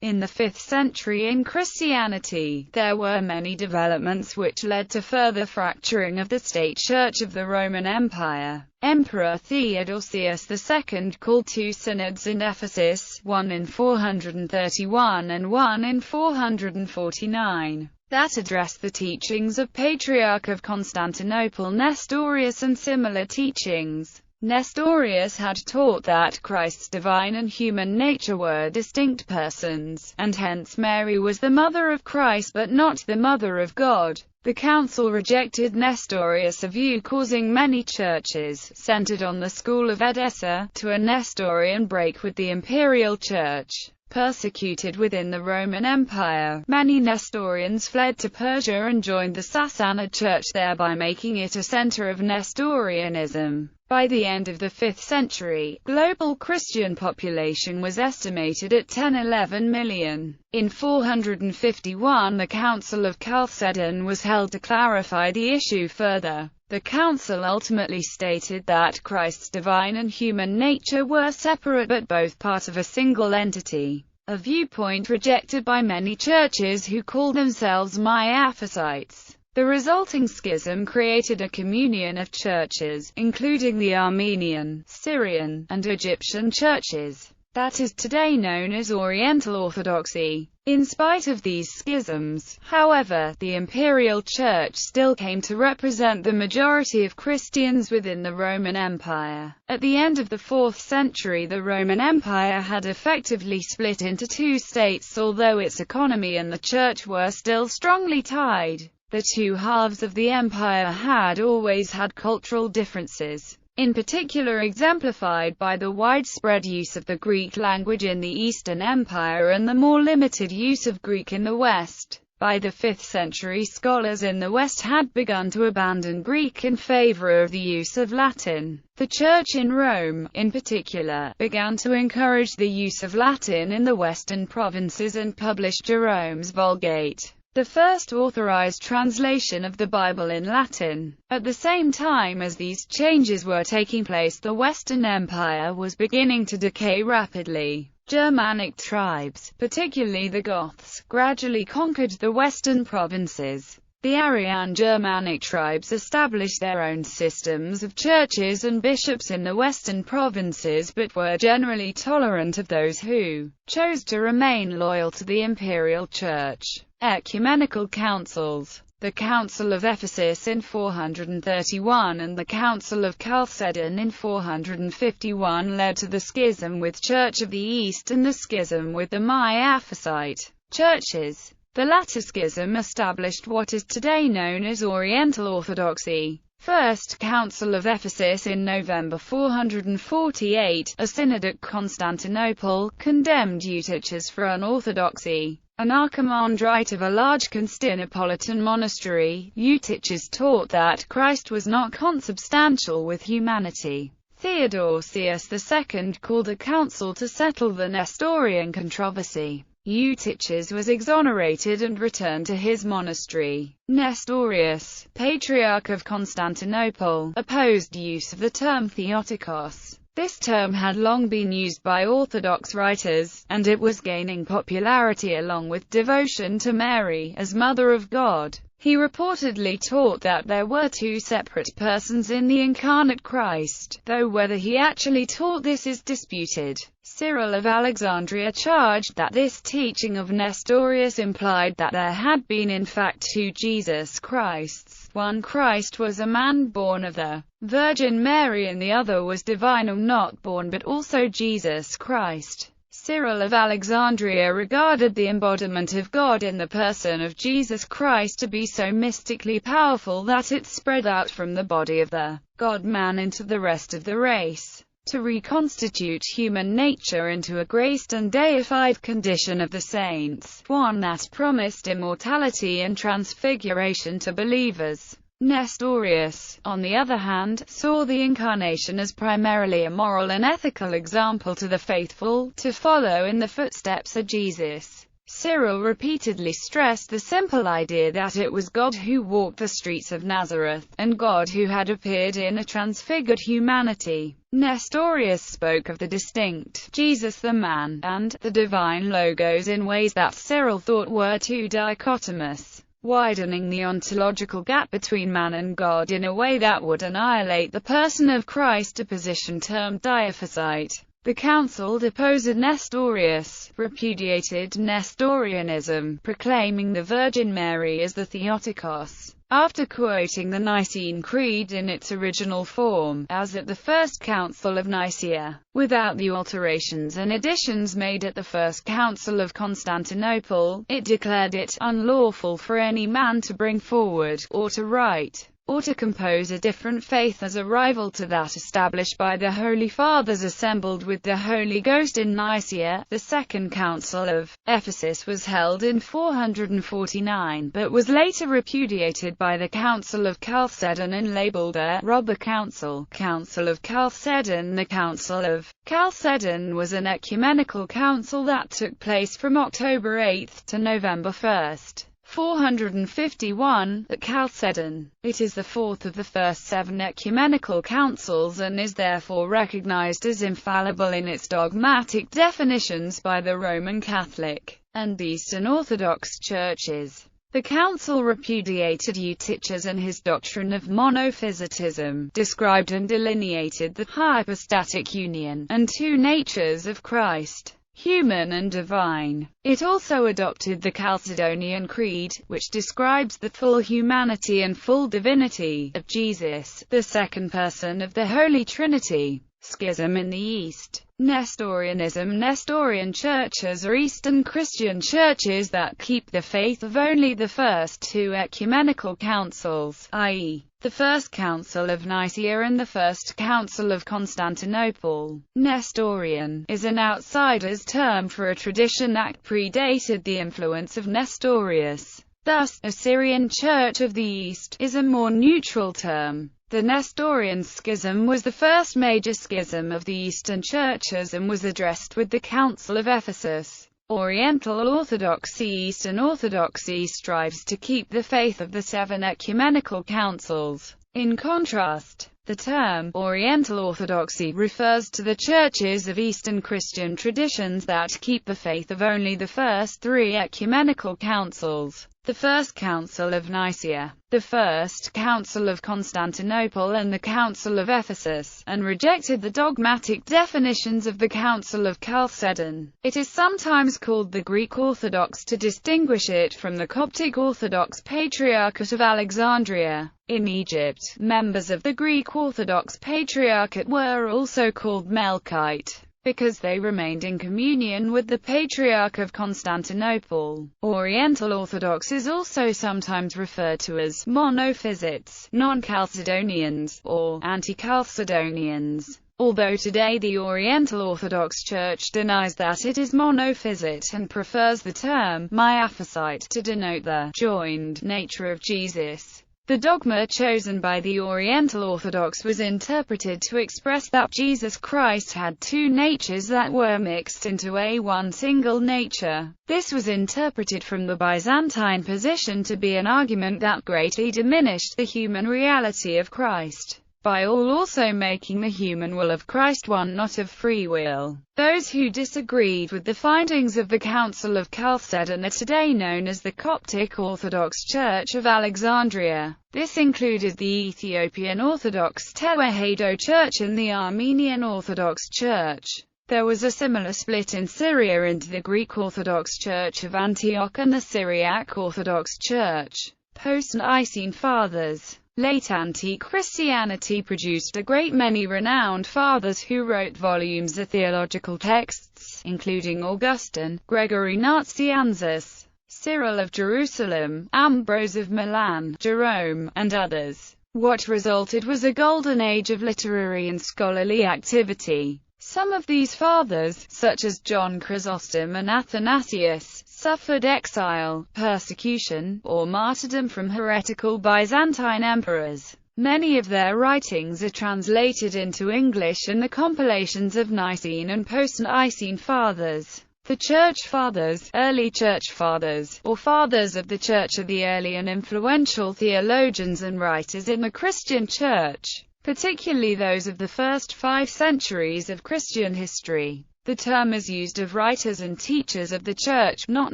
In the 5th century in Christianity, there were many developments which led to further fracturing of the state church of the Roman Empire. Emperor Theodosius II called 2 synods in Ephesus, one in 431 and one in 449, that addressed the teachings of Patriarch of Constantinople Nestorius and similar teachings. Nestorius had taught that Christ's divine and human nature were distinct persons, and hence Mary was the mother of Christ but not the mother of God. The council rejected Nestorius, a view causing many churches, centered on the school of Edessa, to a Nestorian break with the imperial church. Persecuted within the Roman Empire, many Nestorians fled to Persia and joined the Sassanid Church, thereby making it a center of Nestorianism. By the end of the 5th century, global Christian population was estimated at 10–11 million. In 451 the Council of Chalcedon was held to clarify the issue further. The council ultimately stated that Christ's divine and human nature were separate but both part of a single entity, a viewpoint rejected by many churches who call themselves Miaphysites. The resulting schism created a communion of churches, including the Armenian, Syrian, and Egyptian churches, that is today known as Oriental Orthodoxy. In spite of these schisms, however, the imperial church still came to represent the majority of Christians within the Roman Empire. At the end of the 4th century, the Roman Empire had effectively split into 2 states, although its economy and the church were still strongly tied. The 2 halves of the empire had always had cultural differences, in particular exemplified by the widespread use of the Greek language in the Eastern Empire and the more limited use of Greek in the West. By the 5th century, scholars in the West had begun to abandon Greek in favor of the use of Latin. The Church in Rome, in particular, began to encourage the use of Latin in the Western provinces and published Jerome's Vulgate, the first authorized translation of the Bible in Latin. At the same time as these changes were taking place, the Western Empire was beginning to decay rapidly. Germanic tribes, particularly the Goths, gradually conquered the western provinces. The Aryan Germanic tribes established their own systems of churches and bishops in the western provinces, but were generally tolerant of those who chose to remain loyal to the imperial church. Ecumenical Councils. The Council of Ephesus in 431 and the Council of Chalcedon in 451 led to the schism with Church of the East and the schism with the Miaphysite churches. The latter schism established what is today known as Oriental Orthodoxy. First Council of Ephesus in November 448, a synod at Constantinople, condemned Eutyches for unorthodoxy. An archimandrite of a large Constantinopolitan monastery, Eutyches taught that Christ was not consubstantial with humanity. Theodosius II called a council to settle the Nestorian controversy. Eutyches was exonerated and returned to his monastery. Nestorius, Patriarch of Constantinople, opposed use of the term Theotokos. This term had long been used by Orthodox writers, and it was gaining popularity along with devotion to Mary as Mother of God. He reportedly taught that there were 2 separate persons in the incarnate Christ, though whether he actually taught this is disputed. Cyril of Alexandria charged that this teaching of Nestorius implied that there had been in fact 2 Jesus Christs. One Christ was a man born of the Virgin Mary and the other was divine or not born but also Jesus Christ. Cyril of Alexandria regarded the embodiment of God in the person of Jesus Christ to be so mystically powerful that it spread out from the body of the God-man into the rest of the race, to reconstitute human nature into a graced and deified condition of the saints, one that promised immortality and transfiguration to believers. Nestorius, on the other hand, saw the Incarnation as primarily a moral and ethical example to the faithful, to follow in the footsteps of Jesus. Cyril repeatedly stressed the simple idea that it was God who walked the streets of Nazareth, and God who had appeared in a transfigured humanity. Nestorius spoke of the distinct Jesus the man, and the divine Logos in ways that Cyril thought were too dichotomous, widening the ontological gap between man and God in a way that would annihilate the person of Christ, a position termed diophysite. The council deposed Nestorius, repudiated Nestorianism, proclaiming the Virgin Mary as the Theotokos, after quoting the Nicene Creed in its original form, as at the First Council of Nicaea, without the alterations and additions made at the First Council of Constantinople. It declared it unlawful for any man to bring forward, or to write, or to compose a different faith as a rival to that established by the Holy Fathers assembled with the Holy Ghost in Nicaea. The Second Council of Ephesus was held in 449, but was later repudiated by the Council of Chalcedon and labeled a robber council. Council of Chalcedon. The Council of Chalcedon was an ecumenical council that took place from October 8 to November 1. 451, at Chalcedon. It is the fourth of the first 7 ecumenical councils and is therefore recognized as infallible in its dogmatic definitions by the Roman Catholic and Eastern Orthodox churches. The council repudiated Eutyches and his doctrine of monophysitism, described and delineated the hypostatic union and two natures of Christ, human and divine. It also adopted the Chalcedonian Creed, which describes the full humanity and full divinity of Jesus, the second person of the Holy Trinity. Schism in the East. Nestorianism. Nestorian churches are Eastern Christian churches that keep the faith of only the first 2 ecumenical councils, i.e., the First Council of Nicaea and the First Council of Constantinople. Nestorian is an outsider's term for a tradition that predated the influence of Nestorius. Thus, a Syrian Church of the East is a more neutral term. The Nestorian Schism was the first major schism of the Eastern Churches and was addressed with the Council of Ephesus. Oriental Orthodoxy. Eastern Orthodoxy strives to keep the faith of the 7 ecumenical councils. In contrast, the term Oriental Orthodoxy refers to the churches of Eastern Christian traditions that keep the faith of only the first 3 ecumenical councils: the First Council of Nicaea, the First Council of Constantinople and the Council of Ephesus, and rejected the dogmatic definitions of the Council of Chalcedon. It is sometimes called the Greek Orthodox to distinguish it from the Coptic Orthodox Patriarchate of Alexandria. In Egypt, members of the Greek Orthodox Patriarchate were also called Melkite, because they remained in communion with the Patriarch of Constantinople. Oriental Orthodox is also sometimes referred to as monophysites, non-Chalcedonians, or anti-Chalcedonians. Although today the Oriental Orthodox Church denies that it is monophysite and prefers the term miaphysite to denote the joined nature of Jesus. The dogma chosen by the Oriental Orthodox was interpreted to express that Jesus Christ had 2 natures that were mixed into one single nature. This was interpreted from the Byzantine position to be an argument that greatly diminished the human reality of Christ, by also making the human will of Christ one not of free will. Those who disagreed with the findings of the Council of Chalcedon are today known as the Coptic Orthodox Church of Alexandria. This included the Ethiopian Orthodox Tewahedo Church and the Armenian Orthodox Church. There was a similar split in Syria into the Greek Orthodox Church of Antioch and the Syriac Orthodox Church. Post-Nicene Fathers. Late anti-Christianity produced a great many renowned fathers who wrote volumes of theological texts, including Augustine, Gregory Nazianzus, Cyril of Jerusalem, Ambrose of Milan, Jerome, and others. What resulted was a golden age of literary and scholarly activity. Some of these fathers, such as John Chrysostom and Athanasius, suffered exile, persecution, or martyrdom from heretical Byzantine emperors. Many of their writings are translated into English in the compilations of Nicene and post-Nicene Fathers. The Church Fathers, early Church Fathers, or Fathers of the Church, are the early and influential theologians and writers in the Christian Church, particularly those of the first 5 centuries of Christian history. The term is used of writers and teachers of the Church, not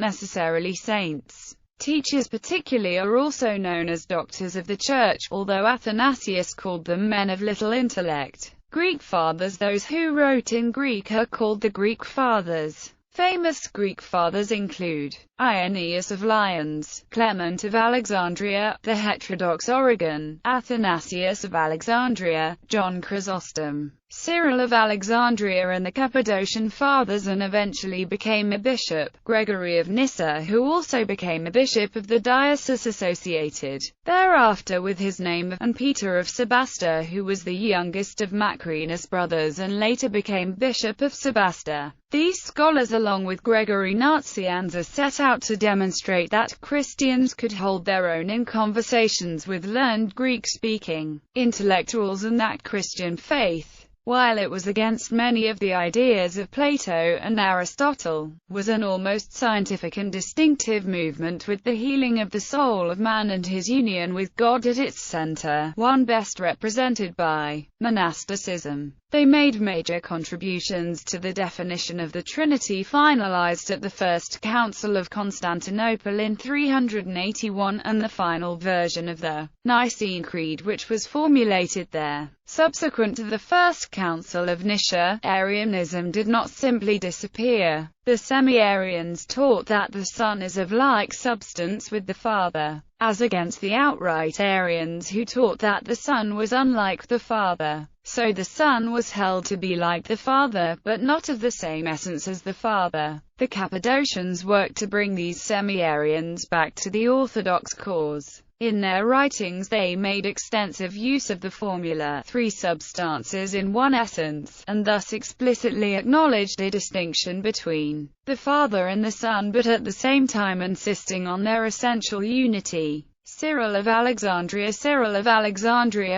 necessarily saints. Teachers particularly are also known as doctors of the Church, although Athanasius called them men of little intellect. Greek Fathers, those who wrote in Greek, are called the Greek Fathers. Famous Greek Fathers include Irenaeus of Lyons, Clement of Alexandria, the heterodox Origen, Athanasius of Alexandria, John Chrysostom, Cyril of Alexandria, and the Cappadocian Fathers, and eventually became a bishop, Gregory of Nyssa, who also became a bishop of the diocese associated thereafter with his name, and Peter of Sebasta, who was the youngest of Macrinus brothers and later became bishop of Sebasta. These scholars, along with Gregory Nazianzus, set out to demonstrate that Christians could hold their own in conversations with learned Greek-speaking intellectuals, and that Christian faith, while it was against many of the ideas of Plato and Aristotle, was an almost scientific and distinctive movement with the healing of the soul of man and his union with God at its center, one best represented by monasticism. They made major contributions to the definition of the Trinity finalized at the First Council of Constantinople in 381, and the final version of the Nicene Creed, which was formulated there. Subsequent to the First Council of Nicaea, Arianism did not simply disappear. The semi-Arians taught that the Son is of like substance with the Father, as against the outright Arians who taught that the Son was unlike the Father. So the Son was held to be like the Father, but not of the same essence as the Father. The Cappadocians worked to bring these semi-Arians back to the orthodox cause. In their writings they made extensive use of the formula, 3 substances in one essence, and thus explicitly acknowledged a distinction between the Father and the Son, but at the same time insisting on their essential unity. Cyril of Alexandria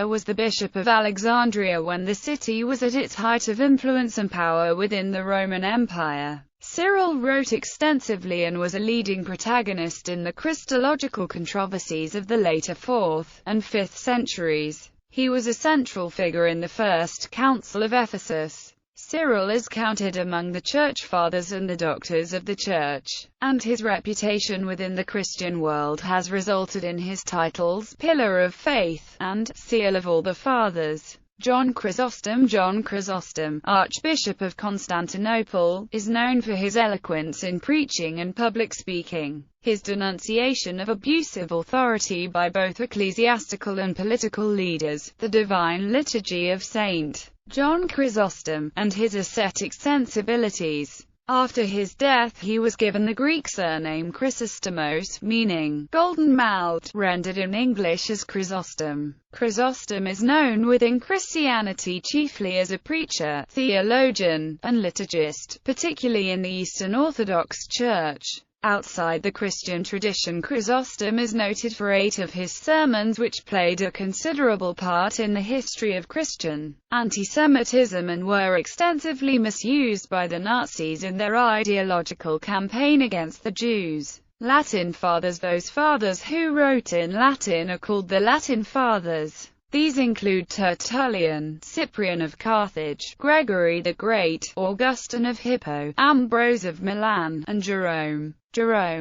was the bishop of Alexandria when the city was at its height of influence and power within the Roman Empire. Cyril wrote extensively and was a leading protagonist in the Christological controversies of the later 4th and 5th centuries. He was a central figure in the First Council of Ephesus. Cyril is counted among the Church Fathers and the Doctors of the Church, and his reputation within the Christian world has resulted in his titles Pillar of Faith and Seal of all the Fathers. John Chrysostom, Archbishop of Constantinople, is known for his eloquence in preaching and public speaking. His denunciation of abusive authority by both ecclesiastical and political leaders, the Divine Liturgy of St. John Chrysostom, and his ascetic sensibilities. After his death he was given the Greek surname Chrysostomos, meaning golden-mouthed, rendered in English as Chrysostom. Chrysostom is known within Christianity chiefly as a preacher, theologian, and liturgist, particularly in the Eastern Orthodox Church. Outside the Christian tradition, Chrysostom is noted for 8 of his sermons which played a considerable part in the history of Christian anti-Semitism and were extensively misused by the Nazis in their ideological campaign against the Jews. Latin Fathers. Those fathers who wrote in Latin are called the Latin Fathers. These include Tertullian, Cyprian of Carthage, Gregory the Great, Augustine of Hippo, Ambrose of Milan, and Jerome.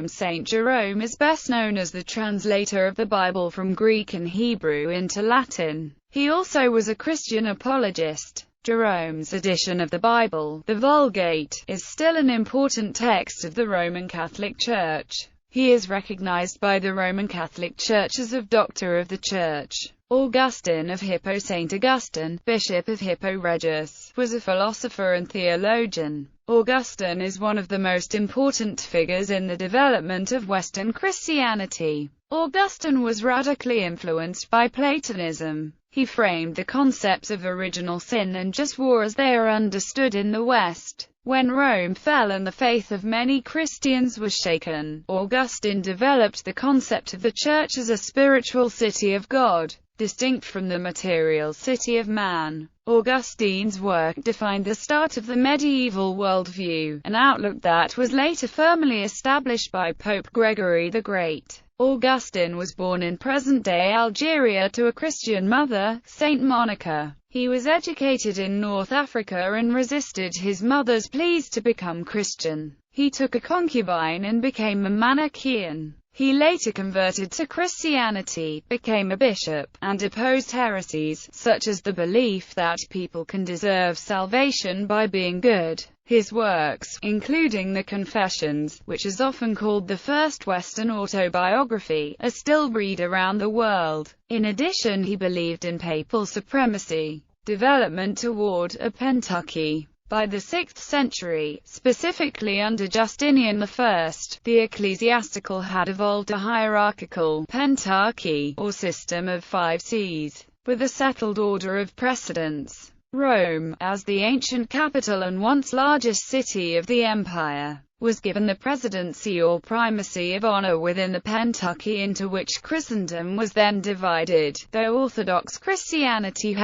Saint Jerome is best known as the translator of the Bible from Greek and Hebrew into Latin. He also was a Christian apologist. Jerome's edition of the Bible, the Vulgate, is still an important text of the Roman Catholic Church. He is recognized by the Roman Catholic Church as Doctor of the Church. Augustine of Hippo. Saint Augustine, Bishop of Hippo Regius, was a philosopher and theologian. Augustine is one of the most important figures in the development of Western Christianity. Augustine was radically influenced by Platonism. He framed the concepts of original sin and just war as they are understood in the West. When Rome fell and the faith of many Christians was shaken, Augustine developed the concept of the Church as a spiritual city of God. distinct from the material city of man. Augustine's work defined the start of the medieval worldview, an outlook that was later firmly established by Pope Gregory the Great. Augustine was born in present-day Algeria to a Christian mother, Saint Monica. He was educated in North Africa and resisted his mother's pleas to become Christian. He took a concubine and became a Manichaean. He later converted to Christianity, became a bishop, and opposed heresies, such as the belief that people can deserve salvation by being good. His works, including the Confessions, which is often called the first Western autobiography, are still read around the world. In addition, he believed in papal supremacy, development toward a pentarchy. By the 6th century, specifically under Justinian I, the ecclesiastical had evolved a hierarchical pentarchy, or system of 5 sees, with a settled order of precedence. Rome, as the ancient capital and once largest city of the empire, was given the presidency or primacy of honor within the pentarchy into which Christendom was then divided, though Orthodox Christianity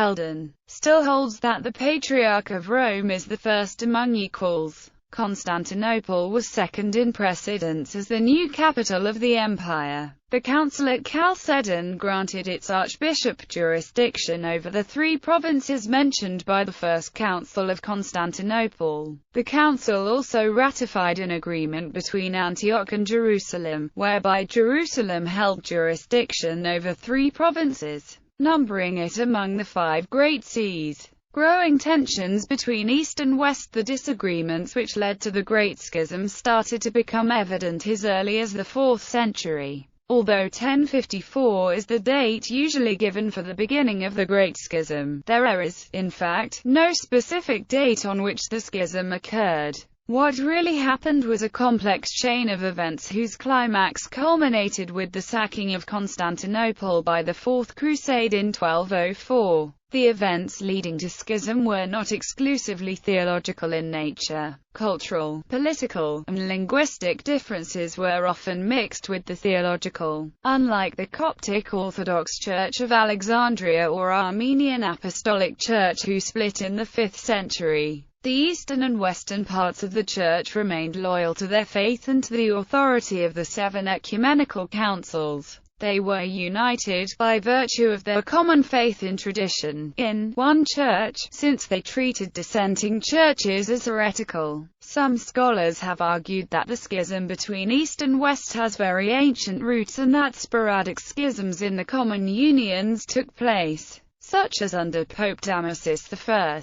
still holds that the Patriarch of Rome is the first among equals. Constantinople was second in precedence as the new capital of the empire. The council at Chalcedon granted its archbishop jurisdiction over the 3 provinces mentioned by the First Council of Constantinople. The council also ratified an agreement between Antioch and Jerusalem, whereby Jerusalem held jurisdiction over 3 provinces, numbering it among the 5 Great Sees. Growing tensions between East and West, the disagreements which led to the Great Schism started to become evident as early as the 4th century. Although 1054 is the date usually given for the beginning of the Great Schism, there is, in fact, no specific date on which the schism occurred. What really happened was a complex chain of events whose climax culminated with the sacking of Constantinople by the Fourth Crusade in 1204. The events leading to schism were not exclusively theological in nature. Cultural, political, and linguistic differences were often mixed with the theological. Unlike the Coptic Orthodox Church of Alexandria or Armenian Apostolic Church, who split in the 5th century, the eastern and western parts of the Church remained loyal to their faith and to the authority of the 7 Ecumenical Councils. They were united, by virtue of their common faith and tradition, in one church, since they treated dissenting churches as heretical. Some scholars have argued that the schism between East and West has very ancient roots and that sporadic schisms in the common unions took place, such as under Pope Damasus I.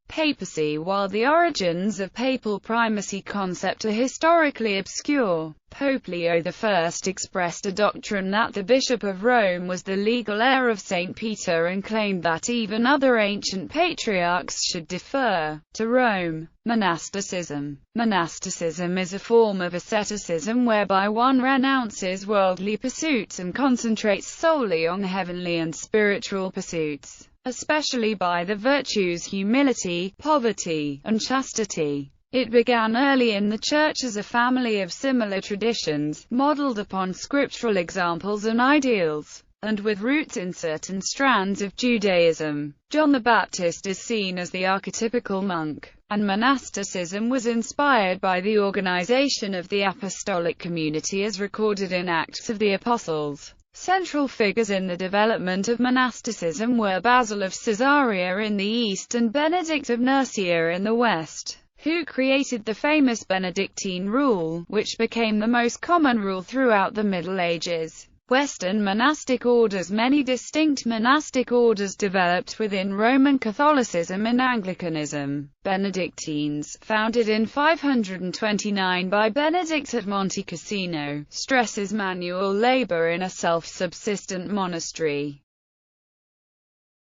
Papacy. While the origins of papal primacy concept are historically obscure, Pope Leo I expressed a doctrine that the Bishop of Rome was the legal heir of St. Peter and claimed that even other ancient patriarchs should defer to Rome. Monasticism. Monasticism is a form of asceticism whereby one renounces worldly pursuits and concentrates solely on heavenly and spiritual pursuits, especially by the virtues humility, poverty, and chastity. It began early in the Church as a family of similar traditions, modeled upon scriptural examples and ideals, and with roots in certain strands of Judaism. John the Baptist is seen as the archetypical monk, and monasticism was inspired by the organization of the apostolic community as recorded in Acts of the Apostles. Central figures in the development of monasticism were Basil of Caesarea in the east and Benedict of Nursia in the west, who created the famous Benedictine rule, which became the most common rule throughout the Middle Ages. Western monastic orders. Many distinct monastic orders developed within Roman Catholicism and Anglicanism. Benedictines, founded in 529 by Benedict at Monte Cassino, stresses manual labor in a self-subsistent monastery.